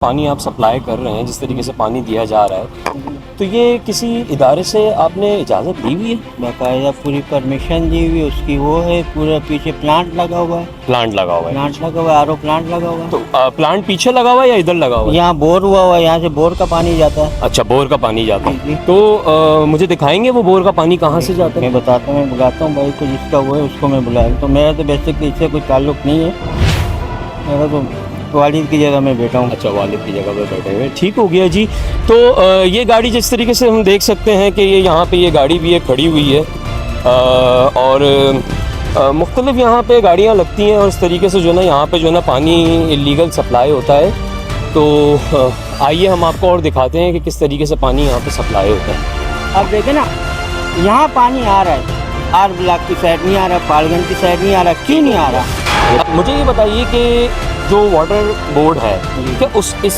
पानी आप सप्लाई कर रहे हैं, जिस तरीके से पानी दिया जा रहा है, तो ये किसी इदारे से आपने इजाज़त ली हुई है? बाकायदा पूरी परमिशन दी हुई उसकी, वो है पूरा पीछे प्लांट लगा हुआ है। प्लांट लगा हुआ है? प्लांट लगा हुआ है, आरओ प्लांट लगा हुआ है। तो प्लांट पीछे लगा हुआ है या इधर लगा हुआ है? यहाँ बोर हुआ हुआ है, यहाँ से बोर का पानी जाता है। अच्छा, बोर का पानी जाता जी। है। तो मुझे दिखाएंगे वो बोर का पानी कहाँ से जाता है? मैं बताता हूँ, मैं बुलाता हूँ भाई को, जिसका वो है उसको मैं बुलाया। तो मेरा तो बेसिकली इससे कोई ताल्लुक नहीं है, मेरा तो वालिद की जगह में बैठा हूँ। अच्छा, वालिद की जगह पर बैठे हुए, ठीक हो गया जी। तो ये गाड़ी जिस तरीके से हम देख सकते हैं कि ये यहाँ पे ये गाड़ी भी है, खड़ी हुई है, और मुख्तलिफ यहाँ पे गाड़ियाँ लगती हैं और इस तरीके से जो है ना यहाँ पे जो है ना पानी इलीगल सप्लाई होता है। तो आइए हम आपको और दिखाते हैं कि किस तरीके से पानी यहाँ पे सप्लाई होता है। अब देखें ना, यहाँ पानी आ रहा है, आर ब्लॉक की साइड नहीं आ रहा, पालगंज की साइड नहीं आ रहा, क्यों नहीं आ रहा? अब मुझे ये बताइए कि जो वाटर बोर्ड है, क्या इस